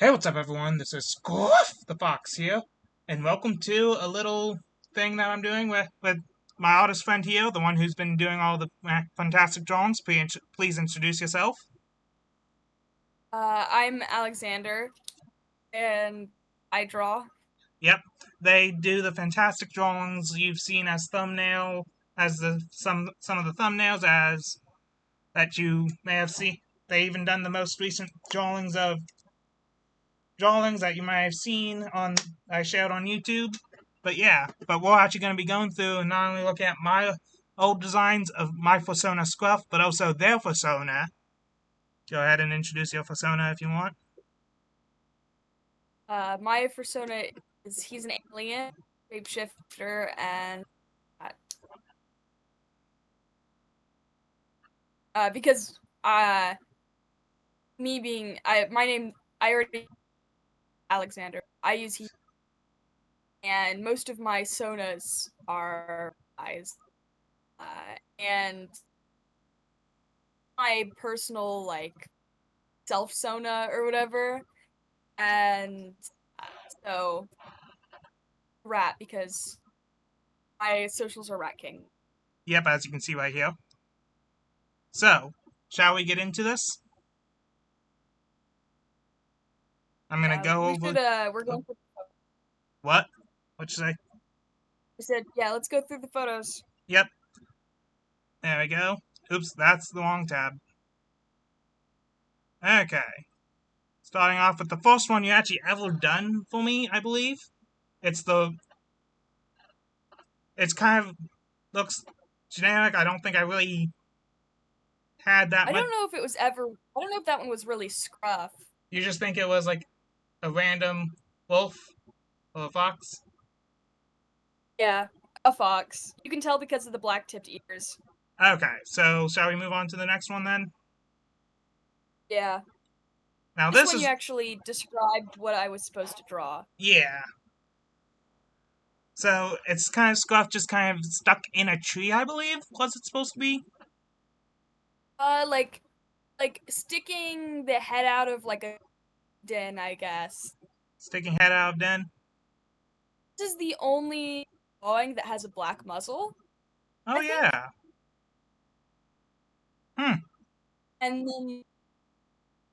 Hey, what's up, everyone? This is Squiff the Fox here, and welcome to a little thing that I'm doing with my artist friend here, the one who's been doing all the fantastic drawings. Please introduce yourself. I'm Alexander, and I draw. Yep, they do the fantastic drawings you've seen as thumbnail, as some of the thumbnails as that you may have seen. They even done the most recent drawings that you might have seen on I shared on YouTube. But yeah, but we're actually going to be going through and not only look at my old designs of my Fursona Scruff, but also their Fursona. Go ahead and introduce your Fursona if you want. My persona is he's an alien, shapeshifter, and because me being my name I already Alexander. I use he, and most of my sonas are eyes. And my personal self sona or whatever, and uh, so rat because my socials are rat king. Yep, as you can see right here. So, shall we get into this? I'm gonna Yeah, go we over. should. We're Oh, going. what? What you say? We said, yeah, let's go through the photos. Yep. There we go. Oops, that's the wrong tab. Okay. Starting off with the first one you actually ever done for me, I believe. It's the. It's kind of looks generic. I don't think I really had that I much. don't know if it was ever. I don't know if that one was really scruff. You just think it was like a random wolf or a fox? Yeah, a fox. You can tell because of the black tipped ears. Okay, so shall we move on to the next one then? Yeah, Now this this one you is, actually described what I was supposed to draw. yeah. So it's kind of Scuff just kind of stuck in a tree, I believe, was it supposed to be? Like sticking the head out of like a den, I guess. Sticking head out of den. This is the only drawing that has a black muzzle, Oh I think. yeah. Hmm. And then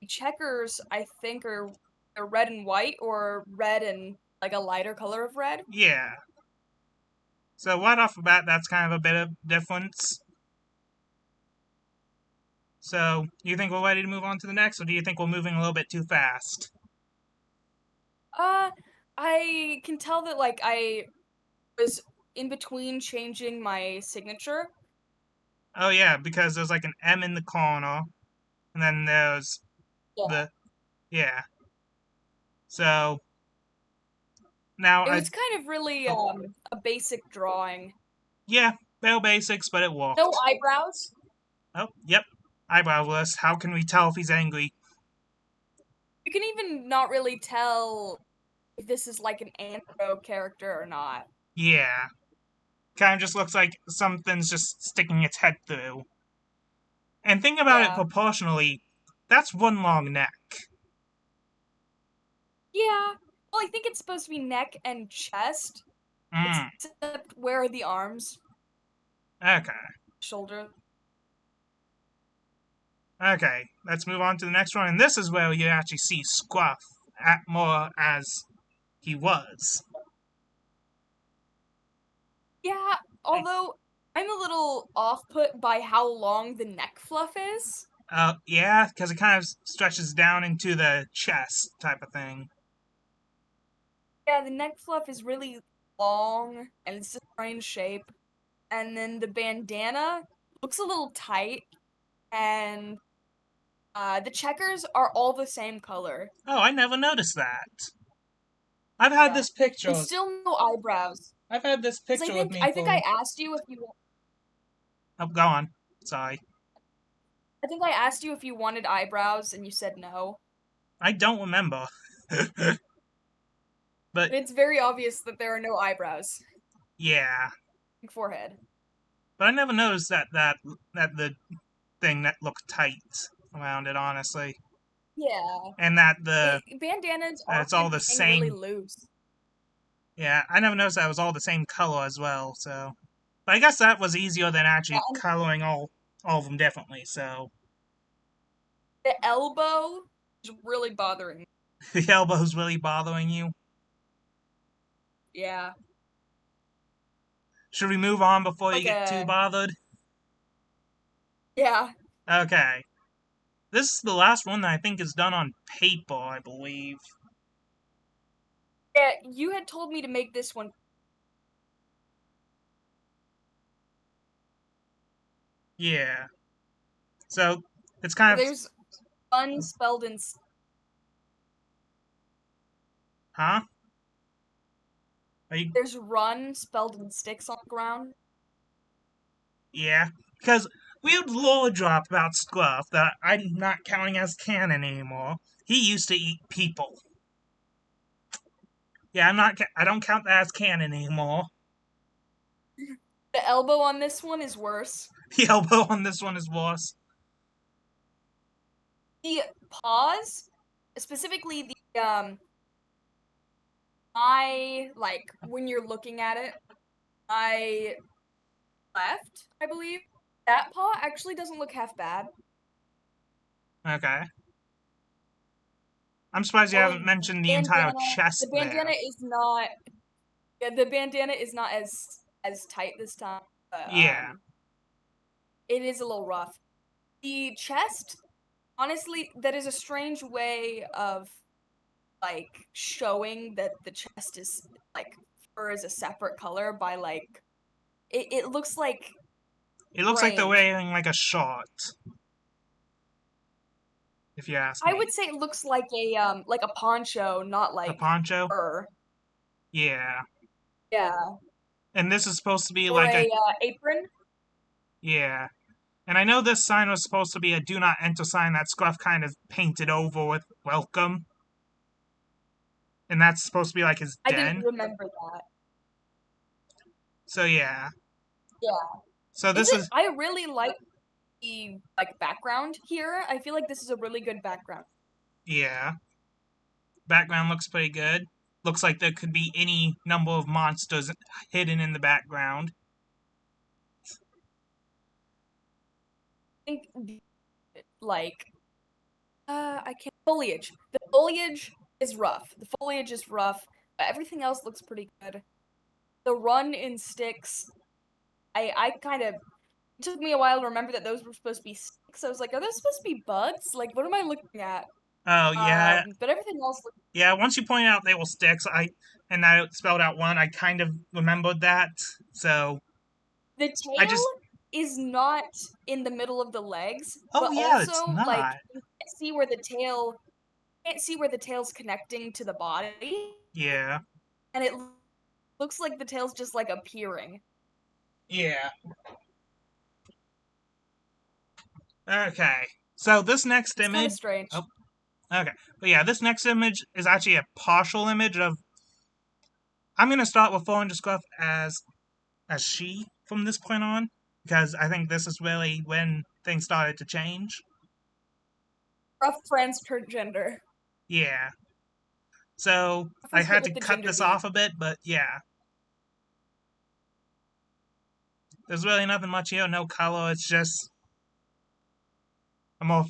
checkers, I think, are red and white or red and like a lighter color of red. Yeah. So right off the bat, that's kind of a bit of difference. So you think we're ready to move on to the next, or do you think we're moving a little bit too fast? Uh, I can tell that like I was in between changing my signature. Oh yeah, because there's like an M in the corner, and then there's Yeah. the yeah. So now It I was kind of really oh, a basic drawing. yeah, bare basics, but it No worked. eyebrows. Oh, yep. Eyebrowless. How can we tell if he's angry? You can even not really tell if this is like an anthro character or not. Yeah. Kind of just looks like something's just sticking its head through. And think about it Yeah. proportionally, that's one long neck. Yeah. Well, I think it's supposed to be neck and chest, Hmm. except where are the arms, Okay. shoulder. Okay. Let's move on to the next one. And this is where you actually see Scruff at more as he was. Yeah, although I'm a little off put by how long the neck fluff is. Yeah, because it kind of stretches down into the chest type of thing. Yeah, the neck fluff is really long and it's a strange shape. And then the bandana looks a little tight, and the checkers are all the same color. Oh, I never noticed that. I've had Yeah, this and picture. still no eyebrows. I've had this Because I picture with think me I think for. I asked you if you Oh, go on. Sorry. I think I asked you if you wanted eyebrows, and you said no. I don't remember. But But it's very obvious that there are no eyebrows. yeah. Forehead. But I never noticed that the thing that looked tight around it, honestly. Yeah. and that Bandanas it's all often the hang really same. loose. Yeah, I never noticed that it was all the same color as well. So, but I guess that was easier than Yeah, actually and coloring all of them differently. So the elbow is really bothering me. the elbow's really bothering you. Yeah. Should we move on before you Like get too a bothered? yeah. Okay. This is the last one that I think is done on paper, I believe. Yeah, you had told me to make this one. Yeah. So it's kind of, There's fun spelled in huh? Are you? there's run spelled in sticks on the ground. Yeah. Because weird lore drop about Scruff that I'm not counting as canon anymore. He used to eat people. Yeah, I'm not. I don't count that as canon anymore. The elbow on this one is worse. The elbow on this one is worse. The paws, specifically the eye, like when you're looking at it, eye left, I believe. That paw actually doesn't look half bad. Okay. I'm surprised you haven't Only mentioned the entire bandana. The chest bandana there. is not. Yeah, the bandana is not as tight this time. But Yeah. it is a little rough. The chest, honestly, that is a strange way of like showing that the chest is like fur is a separate color by like it looks like It looks like they're strange. wearing like a short, if you ask I me. would say it looks like a poncho, not A like poncho? fur. Yeah. Yeah, And this is supposed to be or like a. a apron. Yeah. And I know this sign was supposed to be a do not enter sign that Scruff kind of painted over with welcome. And that's supposed to be like his I didn't den. remember that. So yeah. Yeah, So is this it? is. I really like the like background here. I feel like this is a really good background. Yeah. Background looks pretty good. Looks like there could be any number of monsters hidden in the background. I think like I can't foliage. The foliage is rough. The foliage is rough, but everything else looks pretty good. The run in sticks, I kind of it took me a while to remember that those were supposed to be sticks. I was like, are those supposed to be bugs? Like, what am I looking at? Oh yeah, But everything else looks yeah. Once you pointed out they were sticks, and I spelled out one, I kind of remembered that. So the I tail just. is not in the middle of the legs, Oh but yeah, it's also like not. you can't see where the tail can't see where the tail's connecting to the body, Yeah, and it looks like the tail's just like appearing. yeah. Okay. So this next It's kind of image. strange. Oh, okay. But yeah, this next image is actually a partial image of. I'm gonna start with 400 Scruff as she from this point on because I think this is really when things started to change. Rough transgender. Yeah. So Rough I is good had to with the cut ginger this bead. off a bit, but yeah. There's really nothing much here, no color. It's just a more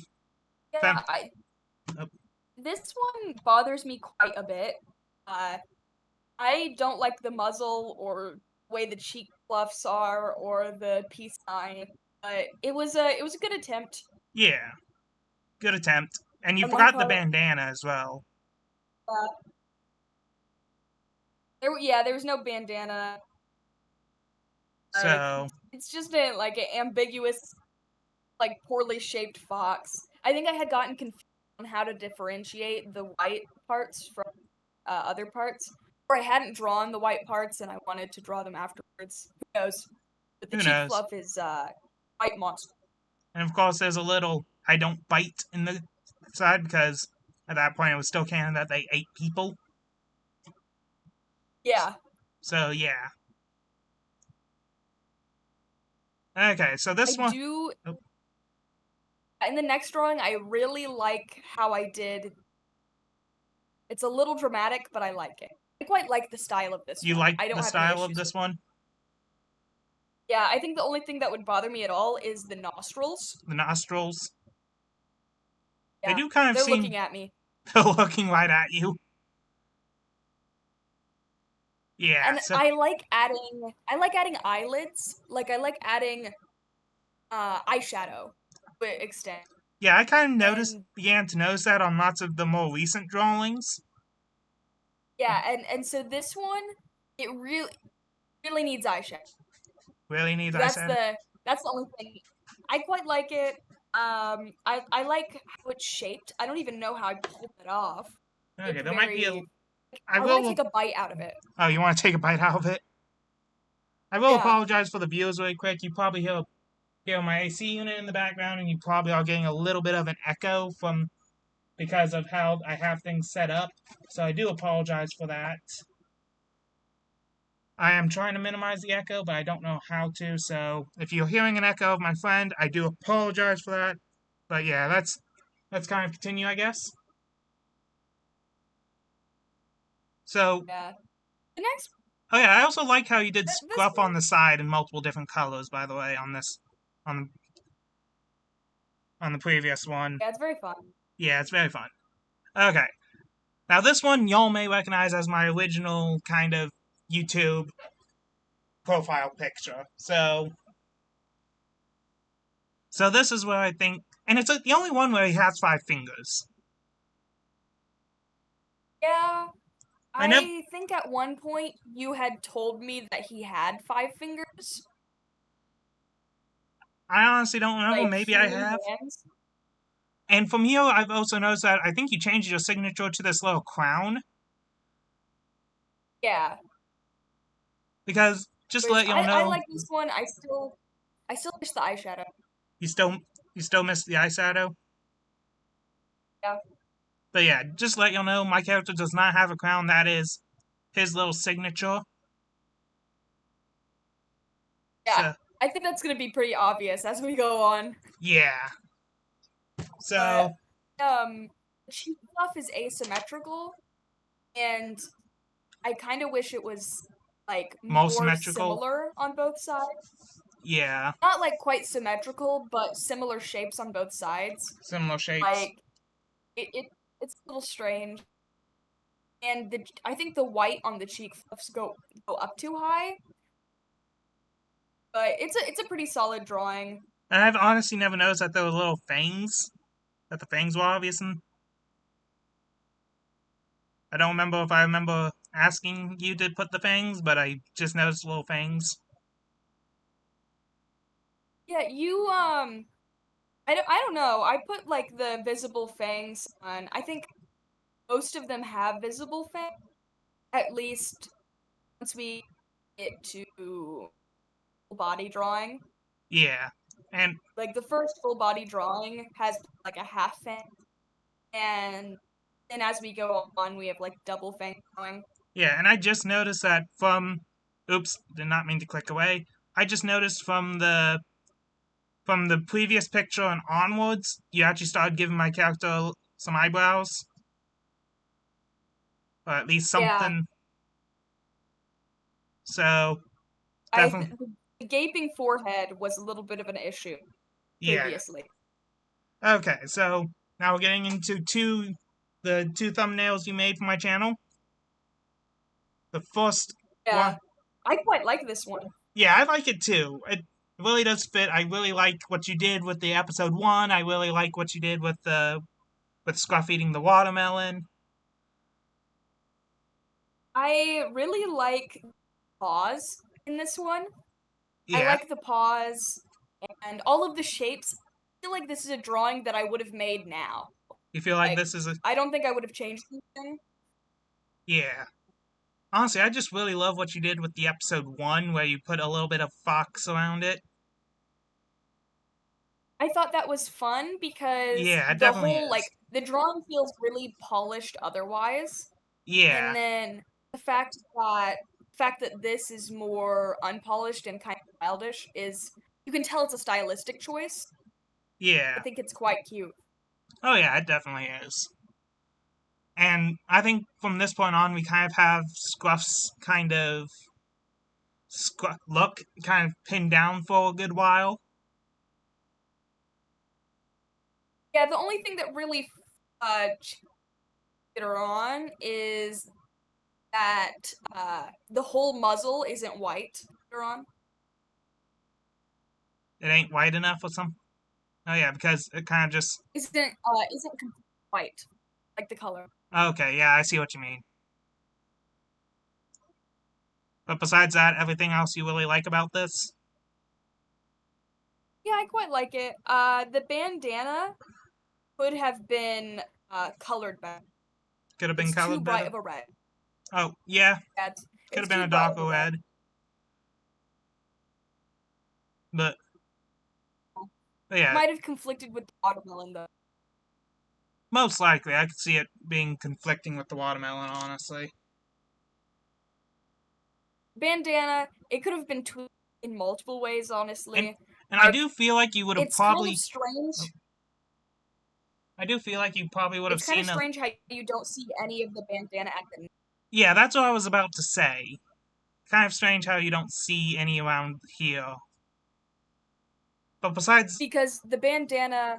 fem. Yeah, Oh, this one bothers me quite a bit. Uh, I don't like the muzzle or way the cheek fluffs are or the peace sign, but it was a good attempt yeah, good attempt. And you on my forgot the part. bandana as well. Uh, there was no bandana. Uh, So, it's just a like an ambiguous, like poorly shaped fox. I think I had gotten confused on how to differentiate the white parts from other parts, or I hadn't drawn the white parts and I wanted to draw them afterwards. Who knows? But the who cheek knows? fluff is white monster. And of course, there's a little I don't bite in the side because at that point it was still canon that they ate people. Yeah, So, yeah. Okay, so I this one. do. Oh, In the next drawing, I really like how I did. It's a little dramatic, but I like it. I quite like the style of this You one. like I don't the have any style of issues this with it. one? Yeah, I think the only thing that would bother me at all is the nostrils. The nostrils? They Yeah, do kind of they're seem looking at me. they're looking right at you. Yeah, And so I like adding eyelids. Like I like adding eyeshadow to extent. yeah, I kind of And began to notice that on lots of the more recent drawings. yeah, and so this one it really needs eyeshadow. Really needs So eyeshadow. that's the only thing. I quite like it. I like how it's shaped. I don't even know how I pulled it off. Okay, It's there might be a. very I I want to will. take a bite out of it. Oh, you want to take a bite out of it? I will Yeah. apologize for the viewers really quick. You probably hear my AC unit in the background, and you probably are getting a little bit of an echo from because of how I have things set up. So I do apologize for that. I am trying to minimize the echo, but I don't know how to. So if you're hearing an echo of my friend, I do apologize for that. But yeah, let's kind of continue, I guess. So, Yeah. The next oh yeah, I also like how you did this scruff on one, the side in multiple different colors. By the way, on this, on on the previous one, yeah, it's very fun. yeah, it's very fun. Okay, now this one y'all may recognize as my original kind of YouTube profile picture. So this is where I think, and it's the only one where he has 5 fingers. Yeah. I never, I think at one point you had told me that he had 5 fingers, I honestly don't remember. like Maybe I human have. hands. And from here, I've also noticed that I think you changed your signature to this little crown Yeah. because just to Which let y'all I know, like this one. I still wish the eyeshadow. you still you still miss the eyeshadow. Yeah. But yeah, just to let y'all know, my character does not have a crown. That is his little signature. Yeah. So I think that's gonna be pretty obvious as we go on. yeah. But So the cheek fluff is asymmetrical, and I kind of wish it was like more more symmetrical. similar on both sides. Yeah, Not like quite symmetrical, but similar shapes on both sides. similar shapes. Like it's a little strange. And I think the white on the cheek fluffs go up too high, but it's a pretty solid drawing. And I've honestly never noticed that there were little fangs. That the fangs were obvious. And I don't remember if I remember asking you to put the fangs, but I just noticed little fangs. Yeah, I don't know. I put like the visible fangs on. I think most of them have visible fangs. At least once we get to full body drawing. Yeah, and Like the first full body drawing has like a half fang, and then as we go on, we have like double fang drawing. yeah, and I just noticed that from. Oops, did not mean to click away. I just noticed from the previous picture and onwards, you actually started giving my character some eyebrows, or at least Yeah, something. So I definitely, the gaping forehead was a little bit of an issue yeah. previously. Okay, so now we're getting into the two thumbnails you made for my channel. The first Yeah, one, I quite like this one. yeah, I like it too. It really does fit. I really like what you did with the episode 1. I really like what you did with Scruff eating the watermelon. I really like paws in this one. I Yeah, like the paws and all of the shapes. I feel like this is a drawing that I would have made now. you feel like Like this is a I don't think I would have changed anything. yeah. Honestly, I just really love what you did with the episode 1, where you put a little bit of fox around it. I thought that was fun because Yeah, it the definitely whole is. like the drawing feels really polished otherwise. Yeah, And then the fact that this is more unpolished and kind of childish is you can tell it's a stylistic choice. I Yeah. think it's quite cute. Oh yeah, it definitely is. And I think from this point on, we kind of have Scruff's kind of look kind of pinned down for a good while. Yeah, the only thing that really changed later on is that the whole muzzle isn't white later on. It ain't white enough or something. Oh yeah, because it kind of just. Isn't completely white like the color. Okay, yeah, I see what you mean. But besides that, everything else you really like about this Yeah, I quite like it. The bandana could have been colored better. could have been It's too colored bright better. of a red. Oh yeah, Yeah, could it's have been too a bright of darker a red. red. But, but yeah, Might have conflicted with the watermelon though. most likely I could see it being conflicting with the watermelon. Honestly, Bandana, it could have been tweaked in multiple ways, and honestly. and I Like, do feel like you would have it's kind of probably. Oh, strange. I do feel like you probably would have It's kind of seen a. strange how you don't see any of the bandana at the Yeah, that's what I was about to say. Kind of strange how you don't see any around here. But besides, because the bandana,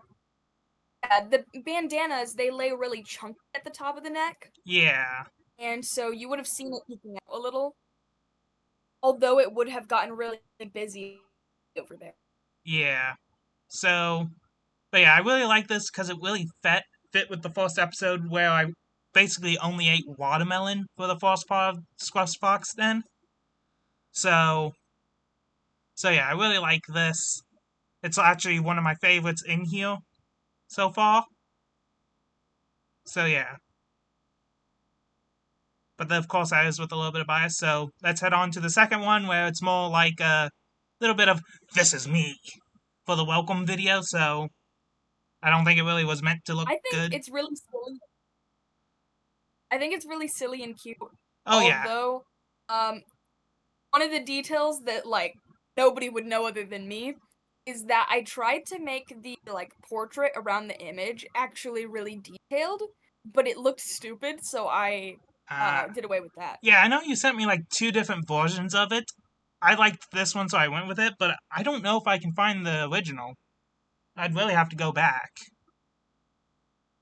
yeah, the bandanas they lay really chunky at the top of the neck, yeah, and so you would have seen it peeking out a little. Although it would have gotten really busy over there. yeah. So, but yeah, I really like this because it really fit with the first episode where I basically only ate watermelon for the first part of Squash Fox. Then, so yeah, I really like this. It's actually one of my favorites in here so far. So yeah, but then, of course that is with a little bit of bias. So let's head on to the second one where it's more like a little bit of "This is me" for the welcome video. So I don't think it really was meant to look I think good. it's really silly. I think it's really silly and cute. Oh yeah, Although, um, one of the details that like nobody would know other than me is that I tried to make the like portrait around the image actually really detailed, but it looked stupid, so I uh, did away with that. yeah. I know you sent me like two different versions of it. I liked this one, so I went with it. But I don't know if I can find the original. I'd really have to go back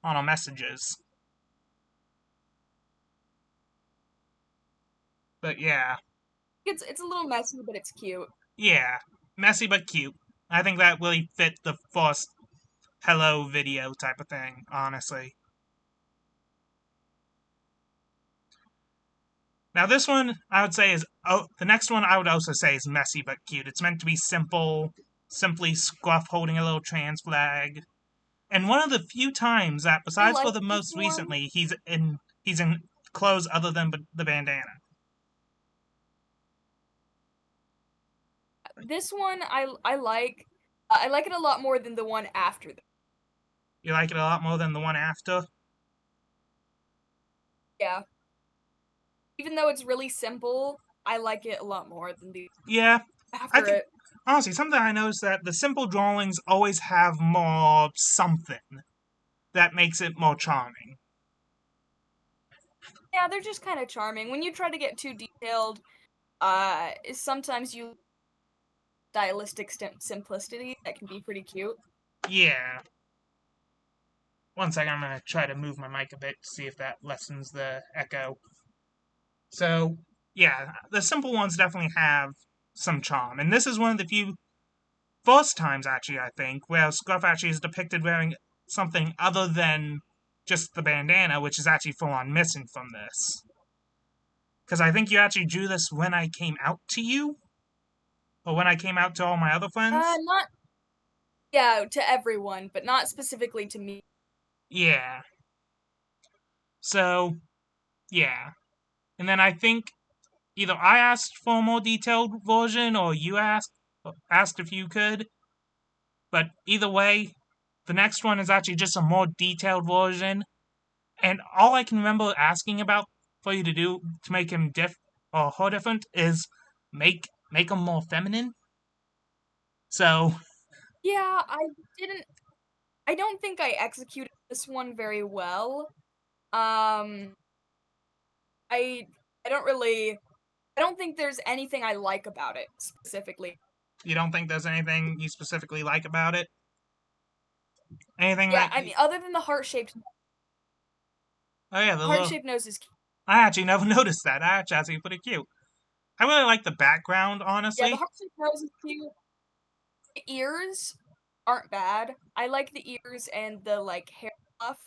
on our messages. But yeah, It's a little messy, but it's cute. yeah, messy but cute. I think that really fit the first hello video type of thing, honestly. Now this one I would say is the next one I would also say is messy but cute. It's meant to be simple, simply Scruff holding a little trans flag. And one of the few times that I besides for like the this most one. recently he's in clothes other than the bandana. This one I like it a lot more than the one after this. You like it a lot more than the one after? Yeah. Even though it's really simple, I like it a lot more than the Yeah. I after think it. honestly something I noticed that the simple drawings always have more something that makes it more charming. Yeah, they're just kind of charming. When you try to get too detailed, sometimes you stylistic simplicity that can be pretty cute. Yeah. One second, I'm gonna try to move my mic a bit to see if that lessens the echo. So, yeah, the simple ones definitely have some charm. And this is one of the few first times, actually, I think, where Scruff actually is depicted wearing something other than just the bandana, which is actually full on missing from this. Because I think you actually drew this when I came out to you, or when I came out to all my other friends. Not yeah, to everyone, but not specifically to me. Yeah. So, yeah. And then I think either I asked for a more detailed version or you asked if you could. But either way, the next one is actually just a more detailed version. And all I can remember asking about for you to do to make him or her different is make him more feminine. So Yeah, I didn't. I don't think I executed this one very well. Um, I I don't really I don't think there's anything I like about it specifically. You don't think there's anything you specifically like about it? Anything Yeah, that? I mean, other than the Oh yeah, the heart little. shaped nose is cute. I actually never noticed that. I actually pretty cute. I really like the background, Yeah, the honestly. heart shaped nose is cute. The ears aren't bad. I like the ears and the like hair fluff,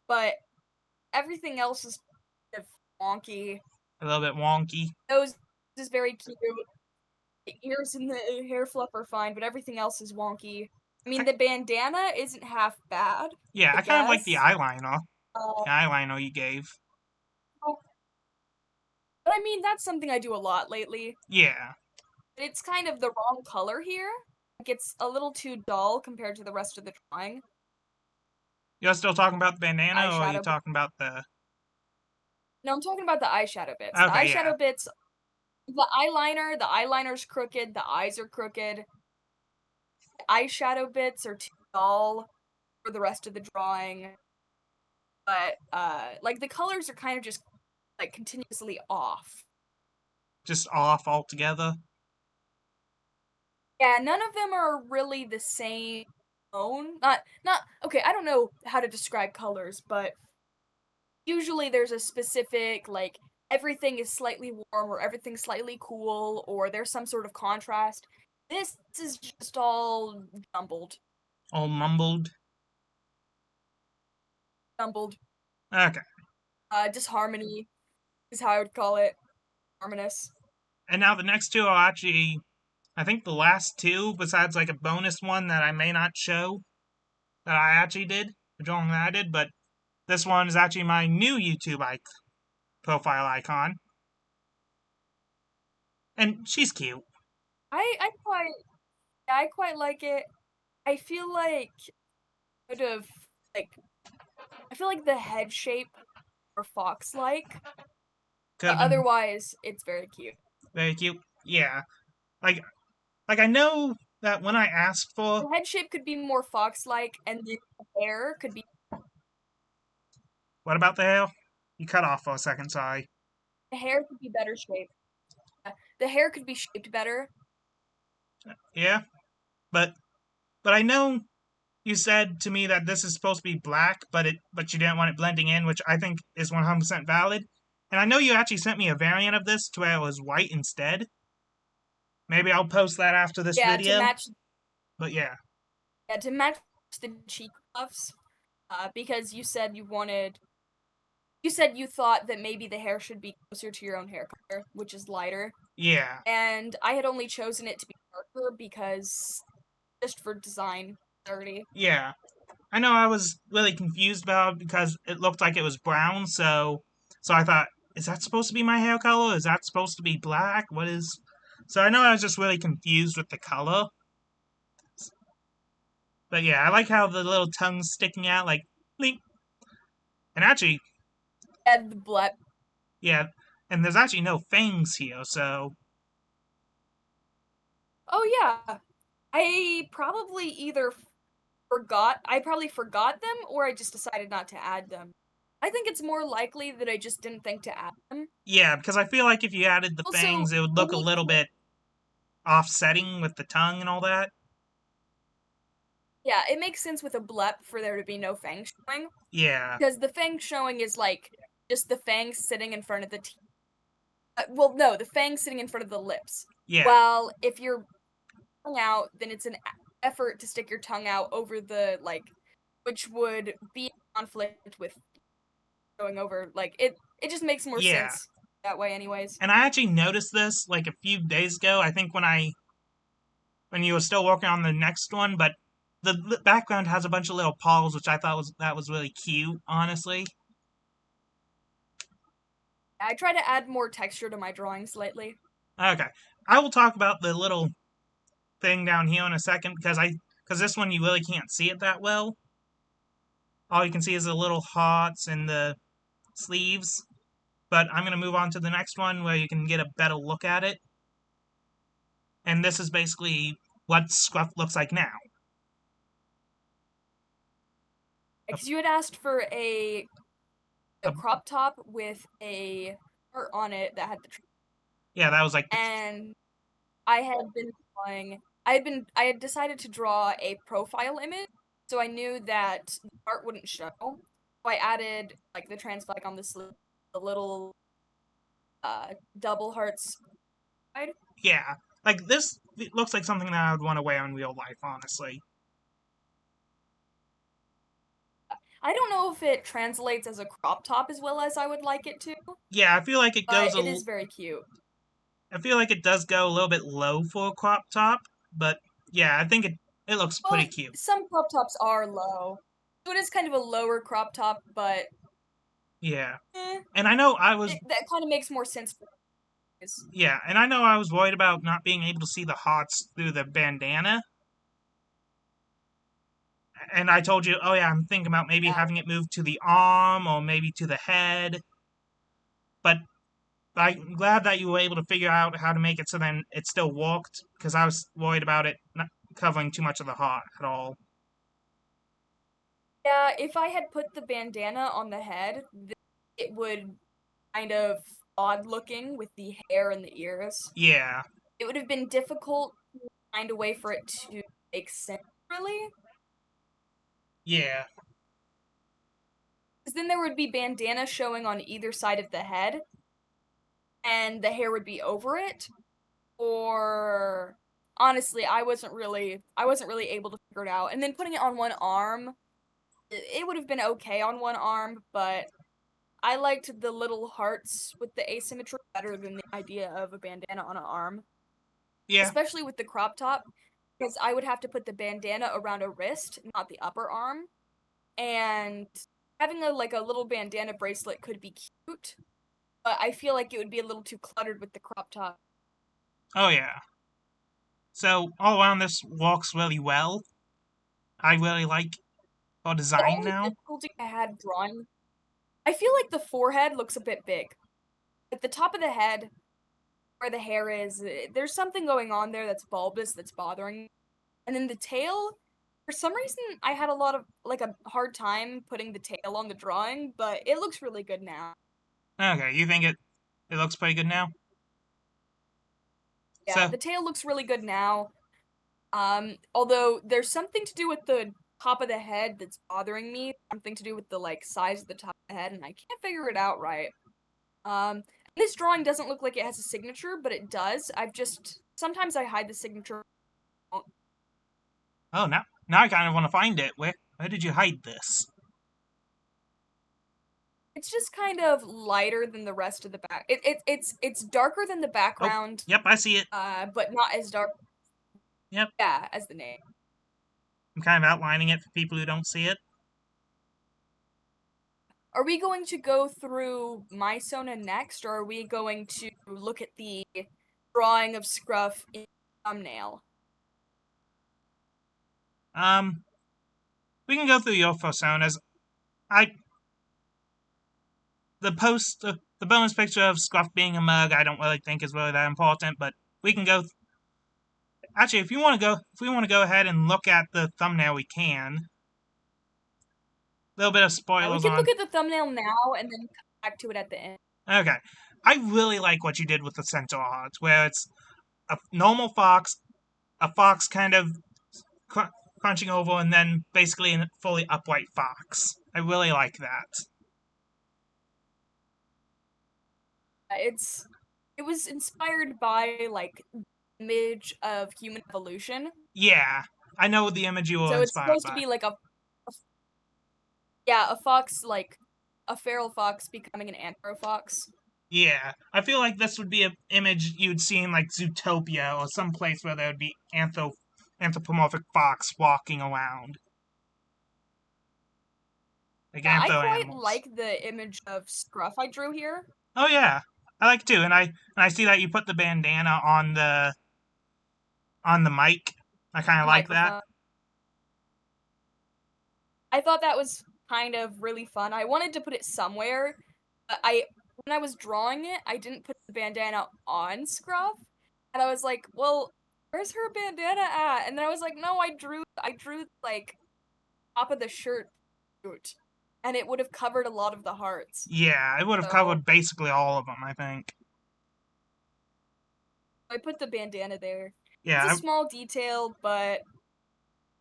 but everything else is kind of wonky. A little bit wonky. Nose is very cute. The ears and the hair fluff are fine, but everything else is wonky. I mean, I, the bandana isn't half bad, yeah, I I kind of like the guess. eyeliner. Uh, The eyeliner you gave. but I mean, that's something I do a lot lately. Yeah. It's kind of the wrong color here. Like, it's a little too dull compared to the rest of the drawing. You're still talking about the bandana, or are you Eyeshadow. talking about the? No, I'm talking about the eyeshadow bits. The Okay, yeah. eyeshadow bits, the eyeliner's crooked, the eyes are crooked. The eyeshadow bits are too dull for the rest of the drawing. But like the colors are kind of just like continuously off. Just off altogether. Yeah, none of them are really the same tone. Not okay, I don't know how to describe colors, but usually there's a specific like everything is slightly warm or everything's slightly cool or there's some sort of contrast. This is just all jumbled. All mumbled. Jumbled. Okay. Disharmony is how I would call it. Harmonious. And now the next two are actually, I think the last two, besides like a bonus one that I may not show, that I actually did, the drawing that I did, but this one is actually my new YouTube profile icon. And she's cute. I quite like it. I feel like could have like I feel like the head shape or fox like, Could but have been otherwise it's very cute. very cute. Yeah. Like I know that when I asked for The head shape could be more fox like and the hair could be what about the hair? You cut off for a second, sorry. the hair could be better shaped. The hair could be shaped better. Yeah. But I know you said to me that this is supposed to be black, but you didn't want it blending in, which I think is 100% valid. And I know you actually sent me a variant of this to where it was white instead. Maybe I'll post that after this Yeah, video. But to match the cheek puffs. Because you said you thought that maybe the hair should be closer to your own hair color, which is lighter. yeah, And I had only chosen it to be darker because just for design clarity. yeah. I know I was really confused about it because it looked like it was brown, so I thought, is that supposed to be my hair color? Is that supposed to be black? What is? So I know I was just really confused with the color. But yeah, I like how the little tongue's sticking out, like, blink. And actually, And the black. yeah, and there's actually no fangs here, so Oh yeah, I probably forgot them or I just decided not to add them. I think it's more likely that I just didn't think to add them. yeah, because I feel like if you added the Also, fangs, it would it look a makes little bit offsetting with the tongue and all that. yeah, it makes sense with a blep for there to be no fang showing Yeah, because the fang showing is like just the fangs sitting in front of the teeth. Well, no, the fangs sitting in front of the lips. yeah, While if you're tongue out, then it's an effort to stick your tongue out over the like, which would be in conflict with going over like it just makes more yeah. sense that way anyways. And I actually noticed this like a few days ago. I think when you were still working on the next one, but the background has a bunch of little paws, which I thought was really cute. Honestly, I try to add more texture to my drawings lately. okay, I will talk about the little thing down here in a second because this one you really can't see it that well. All you can see is the little hearts and the sleeves. But I'm going to move on to the next one where you can get a better look at it. And this is basically what Scruff looks like now. Because you had asked for a a crop top with a heart on it that had the yeah, that was like the and I had been I had decided to draw a profile image, so I knew that the art wouldn't show. So I added like the trans flag on the sleeve, the little double hearts side. yeah. Like this it looks like something that I would want to wear in real life, honestly. I don't know if it translates as a crop top as well as I would like it to, Yeah, I feel like it but goes it is very cute. I feel like it does go a little bit low for a crop top, but yeah, I think it looks pretty Well, cute. some crop tops are low. So it is kind of a lower crop top, but Yeah. eh, And I know I was that kind of makes more sense for guys. yeah, and I know I was worried about not being able to see the hearts through the bandana. And I told you, oh yeah, I'm thinking about maybe Yeah. having it moved to the arm or maybe to the head. But I'm glad that you were able to figure out how to make it so then it still worked because I was worried about it not covering too much of the heart at all. Yeah, if I had put the bandana on the head, it would kind of odd looking with the hair and the ears. Yeah, It would have been difficult to find a way for it to make sense, really. yeah, Because then there would be bandana showing on either side of the head, and the hair would be over it. Or honestly, I wasn't really able to figure it out. And then putting it on one arm, it would have been okay on one arm, but I liked the little hearts with the asymmetry better than the idea of a bandana on an arm, yeah. especially with the crop top, because I would have to put the bandana around a wrist, not the upper arm, and having a little bandana bracelet could be cute, but I feel like it would be a little too cluttered with the crop top. Oh yeah. So all around this works really well. I really like our The design only now. difficulty I had drawing, I feel like the forehead looks a bit big. Like the top of the head, where the hair is, there's something going on there that's bulbous that's bothering me. And then the tail, for some reason, I had a hard time putting the tail on the drawing, but it looks really good now. Okay, you think it looks pretty good now? Yeah, So the tail looks really good now. Although there's something to do with the top of the head that's bothering me, something to do with the like size of the top of the head, and I can't figure it out right. This drawing doesn't look like it has a signature, but it does. I've just sometimes I hide the signature. oh now I kind of want to find it. Where did you hide this? It's just kind of lighter than the rest of the back. It's darker than the Oh, background, yep, I see it. but not as dark, Yep, yeah, as the name. I'm kind of outlining it for people who don't see it. Are we going to go through Mysona next, or are we going to look at the drawing of Scruff in the thumbnail? Um, we can go through your personas. I the bonus picture of Scruff being a mug, I don't really think is really that important, but we can go. Actually, if we want to go ahead and look at the thumbnail, we can. A little bit of We spoilers can on. look at the thumbnail now and then come back to it at the end. Okay, I really like what you did with the centaur hearts, where it's a normal fox, a fox kind of crunching over, and then basically a fully upright fox. I really like that. It was inspired by like image of human evolution. Yeah, I know the image you were So it's inspired supposed to by. be like yeah, a fox like a feral fox becoming an anthro fox. Yeah, I feel like this would be an image you'd see in like Zootopia or some place where there would be anthropomorphic fox walking around, like Yeah, I antho quite animals. like the image of Scruff I drew here. Oh yeah, I like it too, and I see that you put the bandana on the mic. I kind The of like that. microphone. I thought that was kind of really fun. I wanted to put it somewhere, but I when I was drawing it, I didn't put the bandana on Scruff, and I was like, well, where's her bandana at? And then I was like, no, I drew like top of the shirt. suit, and it would have covered a lot of the hearts. Yeah, it would have So covered basically all of them, I think. I put the bandana there. It's a Yeah, small detail, but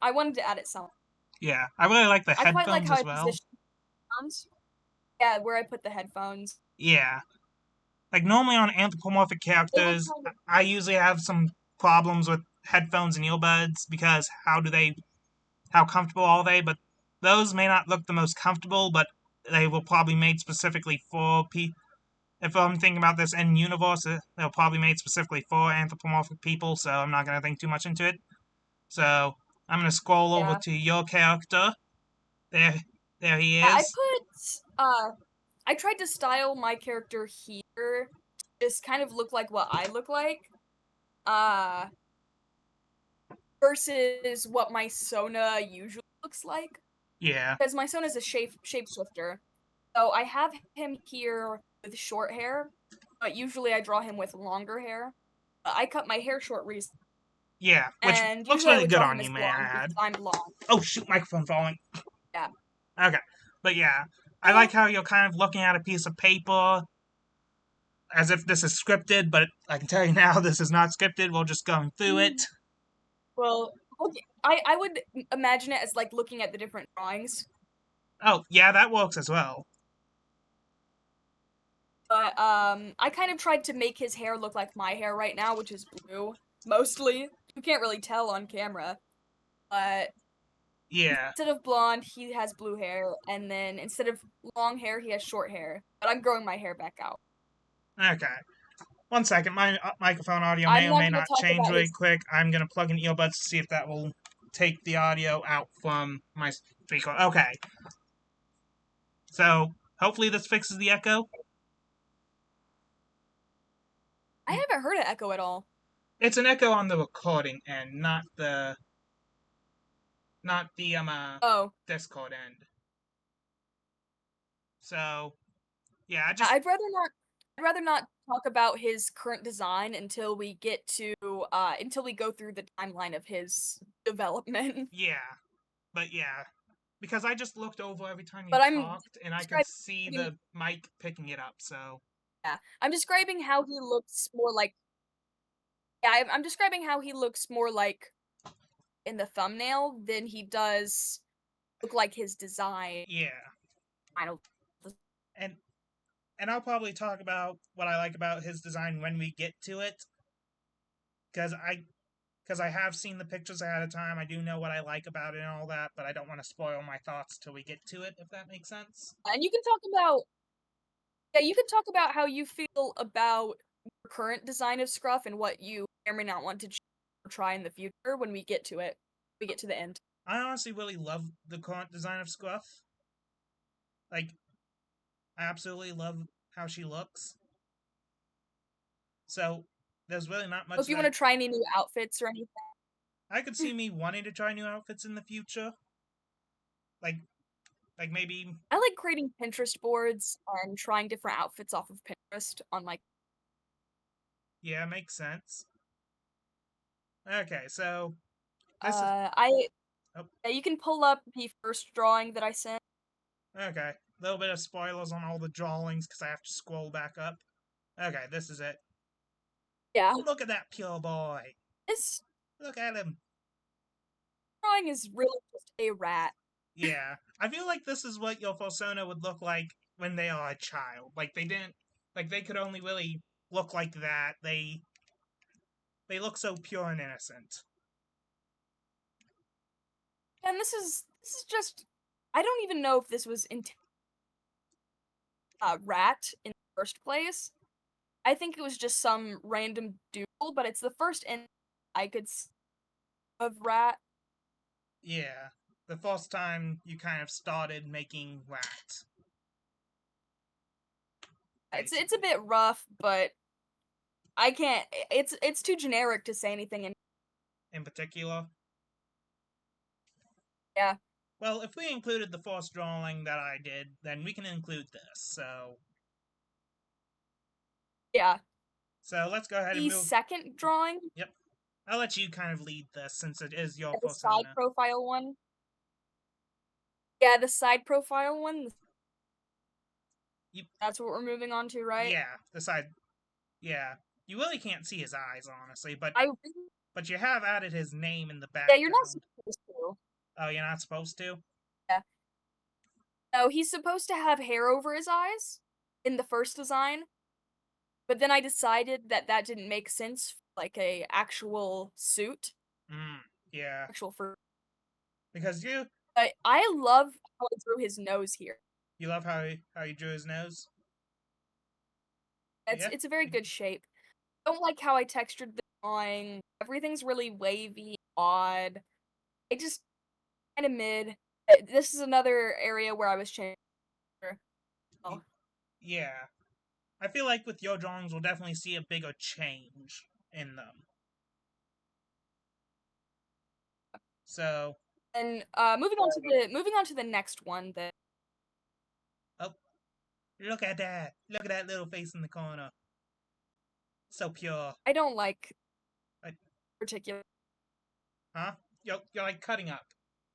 I wanted to add it some. yeah. I really like the I quite like headphones how as I well. positioned the headphones. Yeah, where I put the headphones. Yeah. Like normally on anthropomorphic They were characters, kind of I usually have some problems with headphones and earbuds because how comfortable are they? But those may not look the most comfortable, but they were probably made specifically for if I'm thinking about this in universe, they were probably made specifically for anthropomorphic people, so I'm not gonna think too much into it. So I'm gonna scroll over yeah. to your character. There, there he I is. put I tried to style my character here to just kind of look like what I look like. Uh versus what my Sona usually looks like. Yeah, Because my Sona's a shapeshifter. So I have him here with short hair, but usually I draw him with longer hair. I cut my hair short recently, yeah, which and looks usually I really would good draw him on as you, may I blonde add. because I'm blonde. Oh shoot, microphone falling. Yeah. Okay, but yeah, I Uh, like how you're kind of looking at a piece of paper as if this is scripted, but I can tell you now this is not scripted. We're just going through it. well, okay. I would imagine it as like looking at the different drawings, Oh, yeah, that works as well. but I kind of tried to make his hair look like my hair right now, which is blue mostly. You can't really tell on camera, but Yeah. instead of blonde, he has blue hair, and then instead of long hair, he has short hair. But I'm growing my hair back out. Okay. One second. My microphone audio may I'm or not may gonna not talk change about really his. quick. I'm going to plug in earbuds to see if that will take the audio out from my speaker. Okay. So hopefully this fixes the echo. I haven't heard an echo at all. It's an echo on the recording end, not the Oh, Discord end. So yeah, I just I'd rather not. I'd rather not talk about his current design until we get to until we go through the timeline of his development. yeah, but yeah, because I just looked over every time you But I'm talked and I could see describing. the mic picking it up. So Yeah, I'm describing how he looks more like. Yeah, I'm describing how he looks more like in the thumbnail than he does look like his design. yeah, I don't. and I'll probably talk about what I like about his design when we get to it, because I have seen the pictures ahead of time. I do know what I like about it and all that, but I don't want to spoil my thoughts till we get to it, if that makes sense. And you can talk about yeah, you can talk about how you feel about your current design of Scruff and what you may or may not want to try in the future when we get to it. We get to the end. I honestly really love the current design of Scruff. Like, I absolutely love how she looks. So there's really not So much if you that want to try any new outfits or anything, I could see me wanting to try new outfits in the future. Like maybe I like creating Pinterest boards and trying different outfits off of Pinterest on like yeah, makes sense. Okay, so this is I oh, yeah, you can pull up the first drawing that I sent. okay. A little bit of spoilers on all the drawings because I have to scroll back up. Okay, this is it. Yeah. Look at that pure boy. This Look at him. drawing is really just a rat. Yeah, I feel like this is what your Fursona would look like when they are a child. Like they didn't, like they could only really look like that. They look so pure and innocent. And this is just I don't even know if this was rat in the first place. I think it was just some random doodle, but it's the first in I could of rat. Yeah, the first time you kind of started making rat, It's a basically. bit rough, but I can't. It's too generic to say anything. And In particular, yeah, well, if we included the first drawing that I did, then we can include this. yeah. So let's go ahead and The move. second drawing, Yep, I'll let you kind of lead this since it is your the side Fursona. profile one, Yeah, the side profile one. You, That's what we're moving on to, right? yeah, the side. Yeah, you really can't see his eyes, honestly, I but you have added his name in the yeah, you're not background. supposed to. Oh, you're not supposed to? Yeah. No, he's supposed to have hair over his eyes in the first design, but then I decided that that didn't make sense, like a actual suit, Mm, yeah, actual fur. because But I love how I drew his nose here. you love how he drew his nose. Yeah, It's a very good shape. I don't like how I textured the drawing. Everything's really wavy, odd. I just kind of mid. This is another area where I was changing. Oh, yeah. I feel like with your drawings, we'll definitely see a bigger change in them. So, and moving on to the next one. That oh, look at that! Look at that little face in the corner. So pure. I don't like I, particular. huh? You're like cutting up.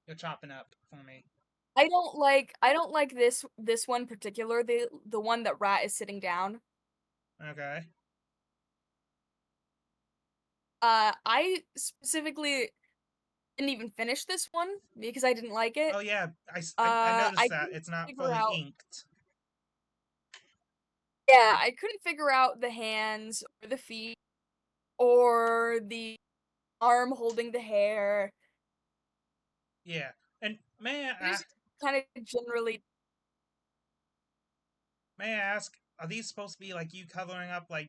You're chopping up for me. I don't like this one particular. The one that Rat is sitting down. Okay. I specifically didn't even finish this one because I didn't like it. Oh yeah, I noticed I that couldn't it's not figure fully out. inked. Yeah, I couldn't figure out the hands or the feet or the arm holding the hair. Yeah, and I just kind of generally. may I ask, are these supposed to be like you covering up like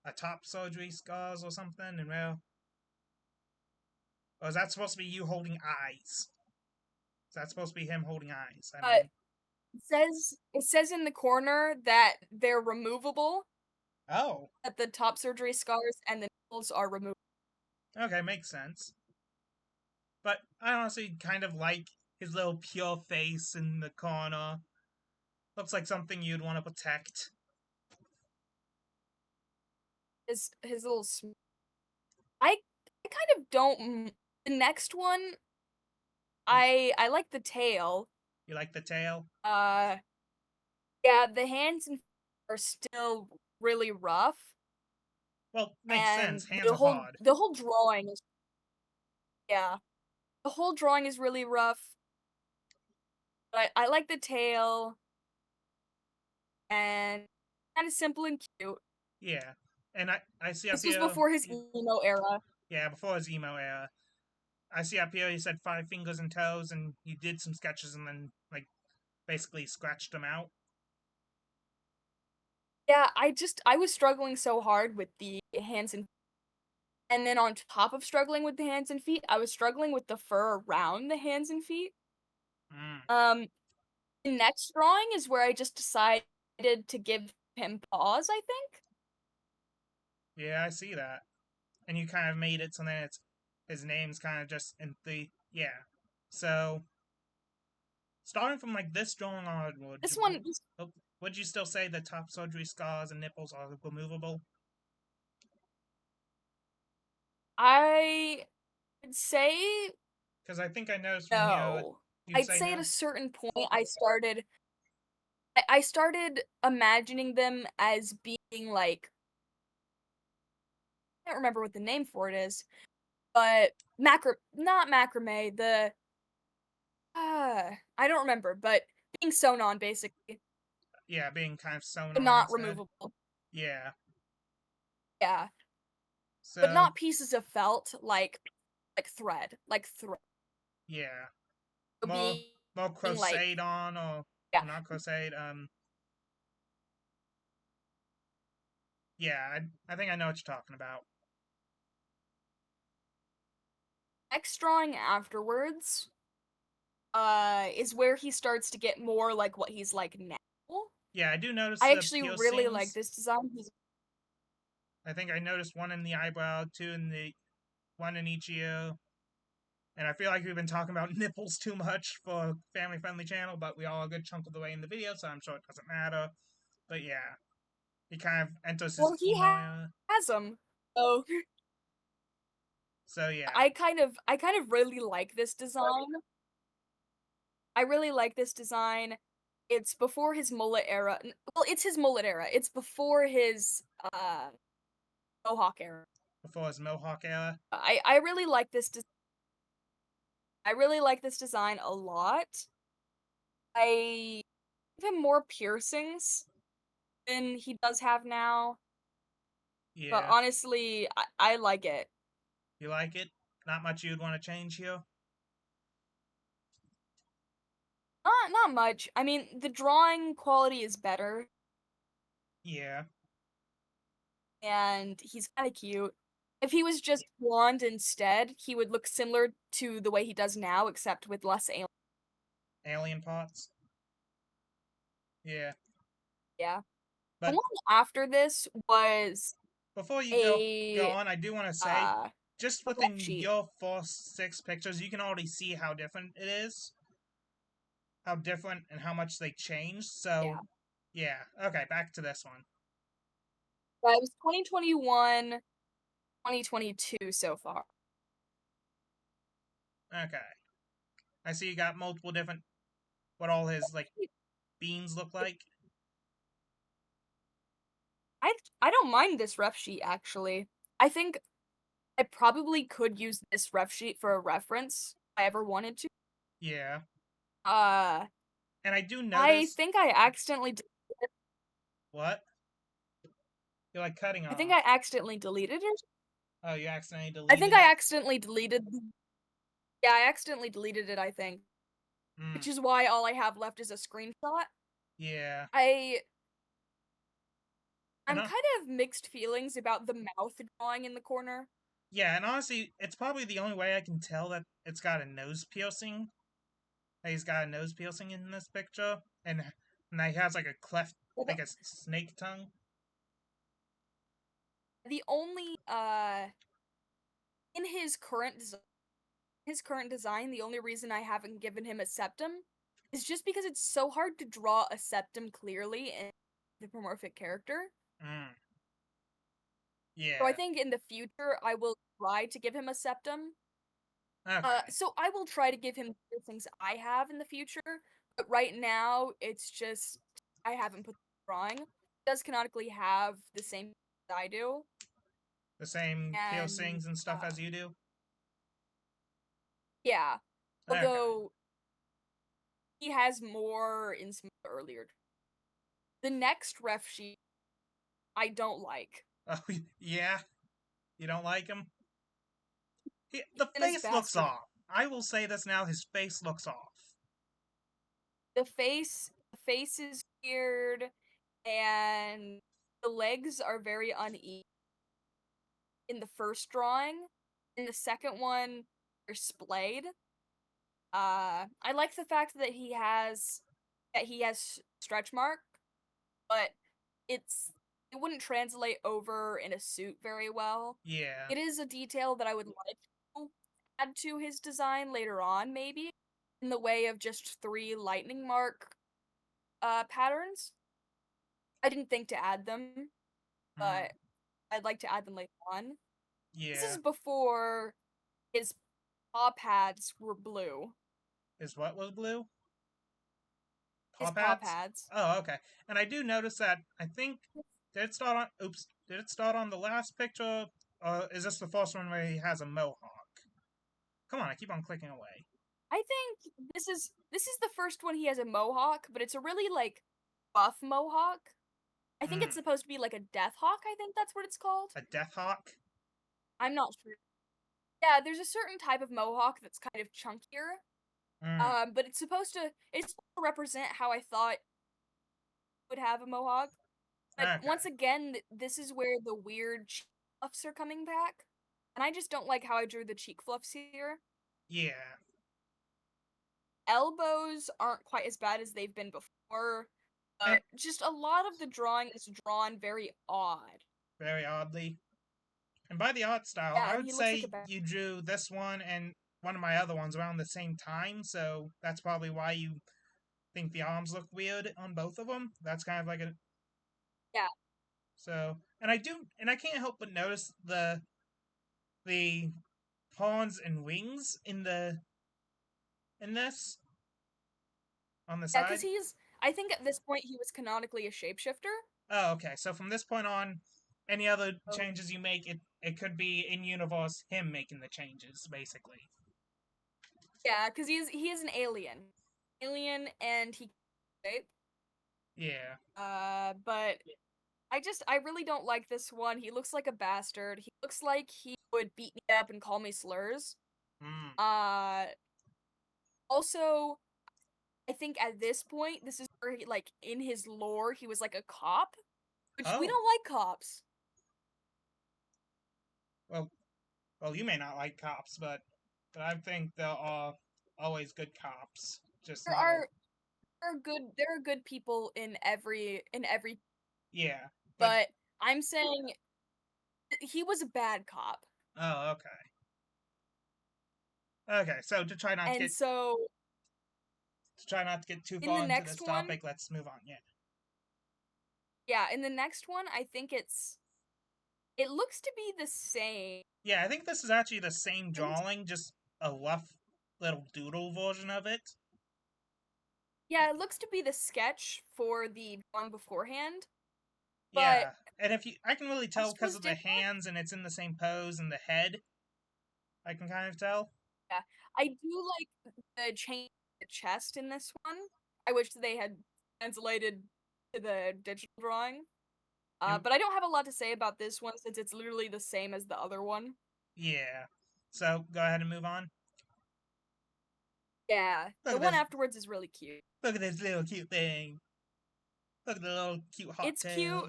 a top surgery scars or something? And well, or is that supposed to be you holding eyes? Is that supposed to be him holding eyes? I Uh, mean, it says in the corner that they're removable. oh, That the top surgery scars and the nipples are removable. okay, makes sense. But I honestly kind of like his little pure face in the corner. Looks like something you'd want to protect. His little. I kind of don't. The next one, You, I like the tail. you like the tail? Uh, yeah, the hands and feet are still really rough, Well, makes and sense. Hands are hard. the whole drawing is yeah, the whole drawing is really rough. But I like the tail and kind of simple and cute. Yeah, and I see up This was here. before his emo era. Yeah, before his emo era. I see up here. You said 5 fingers and toes, and you did some sketches, and then like basically scratched them out. Yeah, I was struggling so hard with the hands and then on top of struggling with the hands and feet, I was struggling with the fur around the hands and feet. Mm. Um, the next drawing is where I just decided to give him paws, I think. Yeah, I see that. And you kind of made it so then it's his name's kind of just in the yeah. So starting from like this drawing onward, This one would you still say the top surgery scars and nipples are removable? I would say Because I think I noticed from here no. you'd I'd say say at a no. certain point I started imagining them as being like I can't remember what the name for it is, but not macrame, the I don't remember, but being sewn on basically, Yeah, being kind of sewn but on not instead. removable. Yeah. Yeah, but So not pieces of felt like thread. yeah, So more more being like crocheted on yeah. or not crocheted. Yeah, I think I know what you're talking about. Next drawing afterwards, is where he starts to get more like what he's like now. Yeah, I do notice I the actually really like piercings. this design. I think I noticed one in the eyebrow, two in the one in each ear. And I feel like we've been talking about nipples too much for a family friendly channel, but we are a good chunk of the way in the video, so I'm sure it doesn't matter. But yeah, he kind of enters his Well, he emo era. has them. So So yeah. I kind of really like this design. I really like this design. It's before his mullet era. Well, it's his mullet era. It's before his mohawk era. before his Mohawk era. I really like this. I really like this design a lot. I give him more piercings than he does have now, but Yeah. honestly, I like it. You like it? Not much you'd want to change here? Not much. I mean, the drawing quality is better, Yeah. and he's kind of cute. If he was just blonde instead, he would look similar to the way he does now, except with less alien. Alien parts? Yeah. Yeah. The But one after this was before you go a on, I do want to say, uh just a rep within sheet. your first six pictures, you can already see how different it is, how different and how much they changed. Yeah. So, yeah. Okay, back to this one. It was 2021, 2022 so far. Okay. I see you got multiple different, what all his, like, beans look like. I I don't mind this ref sheet actually. I think I probably could use this ref sheet for a reference if I ever wanted to. Yeah. Uh, And I do I notice, think I accidentally what? You're like cutting I think off. I accidentally deleted it. Oh, you accidentally I think deleted I it? accidentally deleted. Yeah, I accidentally deleted it. I think, Hmm. which is why all I have left is a screenshot. Yeah. I And I'm kind of mixed feelings about the mouth drawing in the corner. yeah, and honestly, it's probably the only way I can tell that it's got a nose piercing. That he's got a nose piercing in this picture, and that he has like a cleft, like a snake tongue. The only in his current design, the only reason I haven't given him a septum is just because it's so hard to draw a septum clearly in the anthropomorphic character. Mm, So I yeah. think in the future I will try to give him a septum. Okay. So I will try to give him the things I have in the future, but right now it's just I haven't put the drawing. He does canonically have the same as I do, The same and piercings and stuff as you do. yeah. Okay. Although he has more in some earlier. The next ref sheet I don't like. Oh yeah. You don't like him? The And his face looks bastard. off. I will say this now. His face looks off. The face is weird, and the legs are very uneven in the first drawing. In the second one, they're splayed. I like the fact that he has stretch mark, but it wouldn't translate over in a suit very well. Yeah. It is a detail that I would like to add to his design later on, maybe, in the way of just 3 lightning mark patterns. I didn't think to add them, Mm, but I'd like to add them later on. This is yeah. before his paw pads were blue. His what was blue? Paw His paw pads? pads. Oh, okay. And I do notice that I think did it start on oops, did it start on the last picture? Or is this the first one where he has a mohawk? Come on, I keep on clicking away. I think this is the first one he has a mohawk, but it's a really like buff mohawk. I think it's Hmm. supposed to be like a death hawk, I think that's what it's called. A death hawk? I'm not sure. Yeah, there's a certain type of mohawk that's kind of chunkier. Hmm. But it's supposed to represent how I thought would have a mohawk. But Okay. once again, this is where the weird cheek fluffs are coming back. And I just don't like how I drew the cheek fluffs here. Yeah. Elbows aren't quite as bad as they've been before, And but just a lot of the drawing is drawn very odd. very oddly. And by the art style, Yeah, I and would he looks like a say bad. you drew this one and one of my other ones around the same time, so that's probably why you think the arms look weird on both of them. That's kind of like a Yeah, and I can't help but notice the pawns and wings in this. on the Yeah, because side? I think at this point he was canonically a shapeshifter. Oh, okay. So from this point on, any other Oh. changes you make, it could be in universe him making the changes, basically. Yeah, because he is an alien, and he shape. Yeah. But I really don't like this one. He looks like a bastard. He looks like he would beat me up and call me slurs. Mm. Uh, also, I think at this point, this is where he, like, in his lore, he was like a cop, which we Oh. don't like cops. Well, well, you may not like cops, but I think there are always good cops. Just There not all. are there are good people in every, Yeah. But but I'm saying he was a bad cop. oh, okay. Okay. So And so to try not to get too in the far into next this one, topic, let's move on. Yeah. yeah, in the next one, I think it looks to be the same. Yeah, I think this is actually the same And drawing, just a rough little doodle version of it. yeah, it looks to be the sketch for the drawing beforehand, but Yeah, and if you, I can really tell this because was of the different. hands and it's in the same pose and the head. I can kind of tell. Yeah, I do like the change the chest in this one. I wish they had translated to the digital drawing. And But I don't have a lot to say about this one since it's literally the same as the other one. yeah, so go ahead and move on. Yeah, Look the at one this! afterwards is really cute. Look at this little cute thing. Look at the little cute hot It's cute. tail.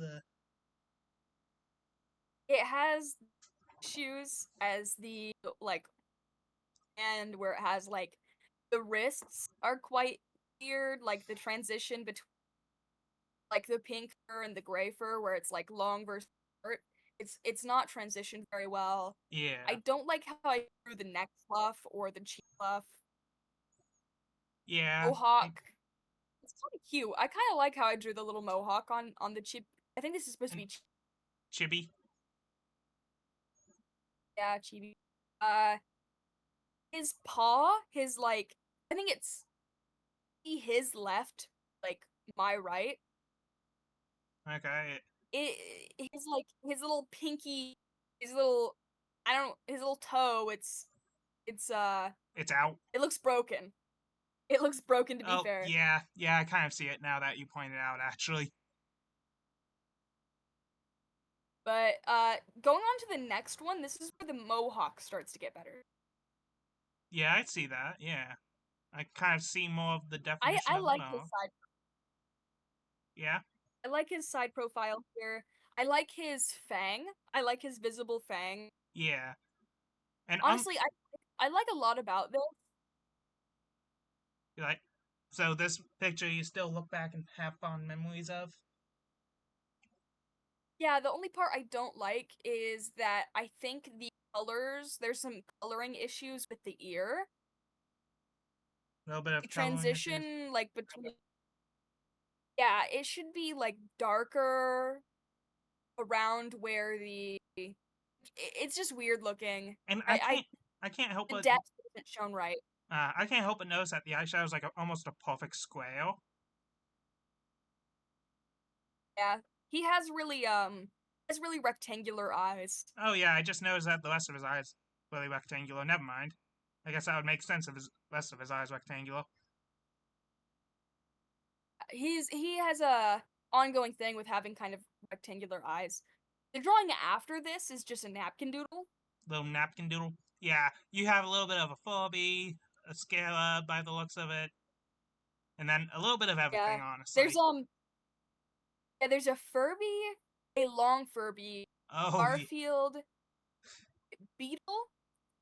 It has shoes as the like and where it has like the wrists are quite weird, like the transition between like the pink fur and the gray fur where it's like long versus short. It's not transitioned very well. I Yeah, don't like how I drew the neck fluff or the cheek fluff. yeah. Mohawk. It's kind of cute. I kind of like how I drew the little mohawk on the chip. I think this is supposed to And be Chibi. yeah, chibi. Uh, his paw, his like, I think it's his left, like my right. Okay, His like his little pinky, his little, I don't, his little toe. It's it's out. it looks broken. It looks broken to be Oh, fair. yeah, yeah. I kind of see it now that you pointed out. Actually, But going on to the next one, this is where the mohawk starts to get better. yeah, I see that. Yeah, I kind of see more of the definition I of the like his mouth. side. Yeah, I like his side profile here. I like his fang. I like his visible fang. yeah, and Honestly, I like a lot about this. like, so this picture you still look back and have fond memories of. Yeah, the only part I don't like is that I think the colors, there's some coloring issues with the ear. A little bit The of coloring issues. transition, like between, yeah, it should be like darker around where it's just weird looking. And I can't help The but, depth isn't shown right. I can't help but notice that the eyeshadow is like almost a perfect square. Yeah, he has really rectangular eyes. Oh yeah, I just noticed that the rest of his eyes really rectangular. Never mind. I guess that would make sense if his rest of his eyes rectangular. He has a ongoing thing with having kind of rectangular eyes. The drawing after this is just a napkin doodle. Little napkin doodle. Yeah, you have a little bit of a Furby, a Scala by the looks of it, and then a little bit of everything, Yeah. honestly. There's yeah, there's a Furby, a long Furby, Oh Garfield, beetle,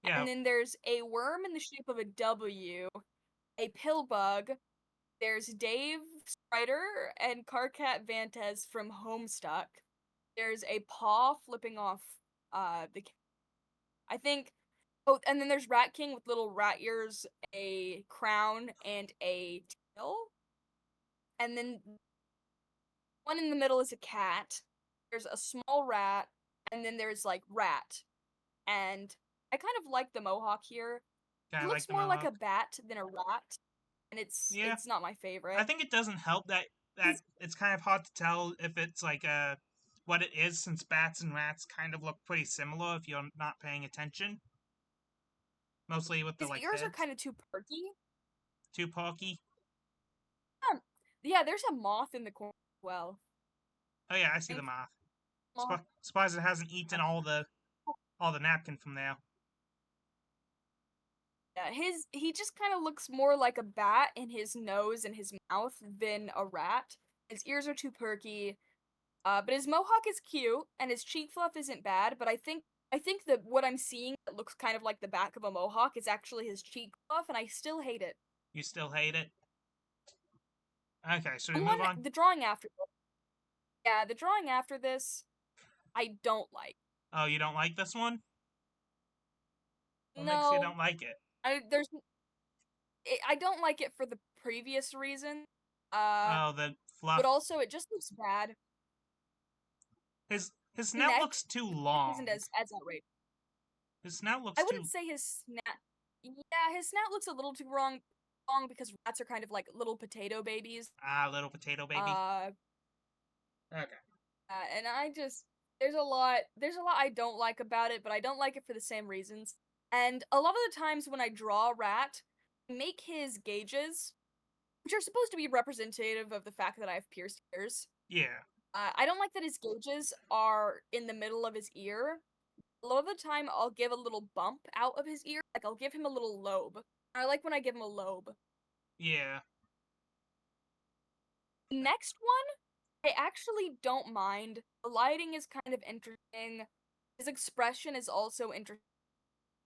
and yeah, then there's a worm in the shape of a W, a pill bug. There's Dave Strider and Carcat Vantes from Homestuck. There's a paw flipping off the I think oh, and then there's Rat King with little rat ears, a crown, and a tail. And then one in the middle is a cat. There's a small rat, and then there's like rat. And I kind of like the mohawk here. kind He of like looks the more like mohawk. a bat than a rat. and Yeah, it's not my I favorite. think it doesn't help that He's it's kind of hard to tell if it's like what it is, since bats and rats kind of look pretty similar if you're not paying attention. Mostly with the his like ears are heads. kind of too perky. Too porky. Yeah, there's a moth in the corner as well. Oh yeah, I see I the think moth. moth. Surprised it hasn't eaten all the napkin from there. Yeah, he just kind of looks more like a bat in his nose and his mouth than a rat. His ears are too perky. But his mohawk is cute and his cheek fluff isn't bad. But I think that what I'm seeing that looks kind of like the back of a mohawk is actually his cheek fluff, and I still hate it. You still hate it? Okay, should we The move one, on? the drawing after, yeah, the drawing after this, I don't like. Oh, you don't like this one? What makes you No, don't like it? I there's I don't like it for the previous reason. Uh, Oh, the but fluff. also it just looks bad. His snout Neck looks too long. isn't as outrageous. His snout I looks wouldn't too say his snout. Yeah, his snout looks a little too long because rats are kind of like little potato babies. little potato baby. Uh, Okay. and I just there's a lot I don't like about it, but I don't like it for the same reasons. And a lot of the times when I draw a rat, I make his gauges, which are supposed to be representative of the fact that I have pierced ears. Yeah. I don't like that his gauges are in the middle of his ear. A lot of the time, I'll give a little bump out of his ear, like I'll give him a little lobe. I like when I give him a lobe. Yeah. Next one, I actually don't mind. The lighting is kind of interesting. His expression is also interesting.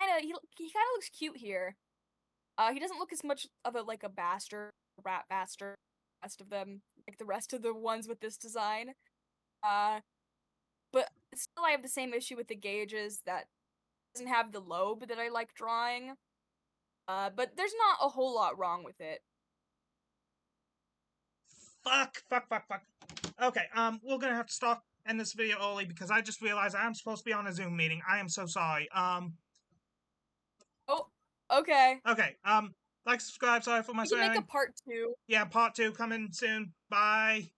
He kind of looks cute here. He doesn't look as much of a like a bastard, rat bastard, rest of them, like the rest of the ones with this design. Uh, but still, I have the same issue with the gauges that doesn't have the lobe that I like drawing. But there's not a whole lot wrong with it. Fuck. Okay, we're gonna have to stop end this video early because I just realized I'm supposed to be on a Zoom meeting. I am so sorry. Oh, okay. Okay, like, subscribe, sorry for my We can make a swearing. part two. Yeah, part two coming soon. Bye.